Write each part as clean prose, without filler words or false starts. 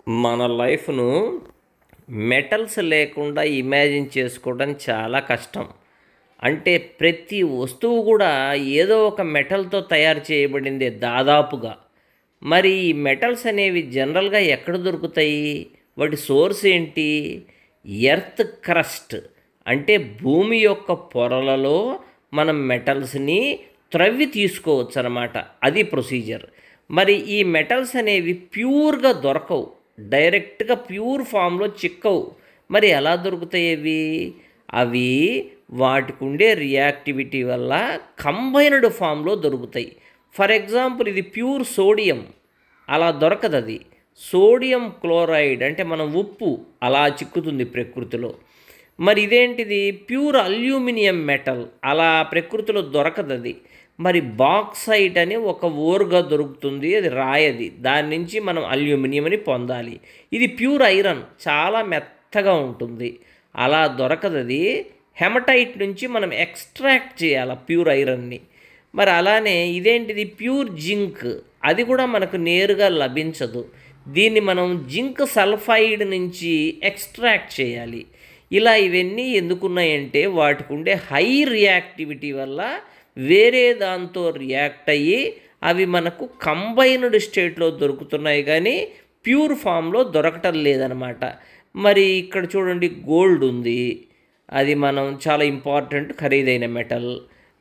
మన లైఫ్‌ను మెటల్స్ లేకుండా ఇమాజిన్ చేసుకోవడం చాలా కష్టం. అంటే ప్రతి వస్తువు గూడా ఏదో ఒక మెటల్‌తో తయారు చేయబడిందే దాదాపుగా. మరి ఈ మెటల్స్ అనేవి జనరల్‌గా ఎక్కడ దొరుకుతాయి? వాటి సోర్స్ ఏంటి? ఎర్త్ క్రస్ట్ అంటే భూమి యొక్క పొరలలో మనం మెటల్స్‌ని త్రవ్వి తీసుకోవచ్చనమాట. అది ప్రొసీజర్. మరి ఈ మెటల్స్ అనేవి ప్యూర్‌గా దొరకవు. డైరెక్ట్‌గా ప్యూర్ ఫామ్‌లో చిక్కవు. మరి ఎలా దొరుకుతాయి అవి? అవి వాటికుండే రియాక్టివిటీ వల్ల కంబైన్డ్ ఫామ్‌లో దొరుకుతాయి. ఫర్ ఎగ్జాంపుల్ ఇది ప్యూర్ సోడియం అలా దొరకదది. సోడియం క్లోరైడ్ అంటే మనం ఉప్పు అలా చిక్కుతుంది ప్రకృతిలో. మరి ఇదేంటిది ప్యూర్ అల్యూమినియం మెటల్ అలా ప్రకృతిలో దొరకదది. మరి బాక్సైట్ అని ఒక ఓర్‌గా దొరుకుతుంది. అది రాయది. దాని నుంచి మనం అల్యూమినియంని పొందాలి. ఇది ప్యూర్ ఐరన్ చాలా మెత్తగా ఉంటుంది. అలా దొరకదది. హెమటైట్ నుంచి మనం ఎక్స్ట్రాక్ట్ చేయాల ప్యూర్ ఐరన్‌ని. మరి అలానే ఇదేంటిది ప్యూర్ జింక్ అది కూడా మనకు నేరుగా లభించదు. దీన్ని మనం జింక్ సల్ఫైడ్ నుంచి ఎక్స్ట్రాక్ట్ చేయాలి. ఇలా ఇవన్నీ ఎందుకున్నాయంటే వాటికి ఉండే హై రియాక్టివిటీ వల్ల వేరే దాంతో రియాక్ట్ అయ్యి అవి మనకు కంబైన్డ్ స్టేట్లో దొరుకుతున్నాయి కానీ ప్యూర్ ఫామ్లో దొరకటం లేదనమాట. మరి ఇక్కడ చూడండి గోల్డ్ ఉంది. అది మనం చాలా ఇంపార్టెంట్ ఖరీదైన మెటల్.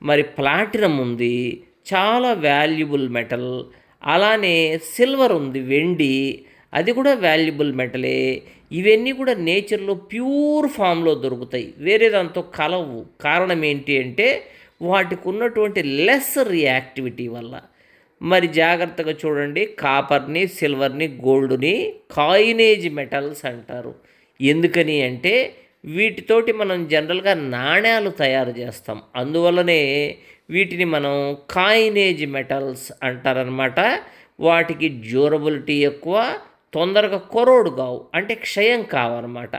మరి ప్లాటినం ఉంది. చాలా వాల్యుబుల్ మెటల్. అలానే సిల్వర్ ఉంది, వెండి. అది కూడా వాల్యుబుల్ మెటలే. ఇవన్నీ కూడా నేచర్‌లో ప్యూర్ ఫామ్‌లో దొరుకుతాయి. వేరే దాంతో కలవు. కారణం ఏంటి అంటే వాటికున్నటువంటి లెస్ రియాక్టివిటీ వల్ల. మరి జాగ్రత్తగా చూడండి కాపర్‌ని, సిల్వర్‌ని, గోల్డ్‌ని కాయినేజ్ మెటల్స్ అంటారు. ఎందుకని అంటే వీటితోటి మనం జనరల్‌గా నాణేలు తయారు చేస్తాం. అందువల్లనే వీటిని మనం కాయినేజ్ మెటల్స్ అంటారనమాట. వాటికి డ్యూరబిలిటీ ఎక్కువ, తొందరగా కొరోడ్ కావు. అంటే క్షయం కావనమాట.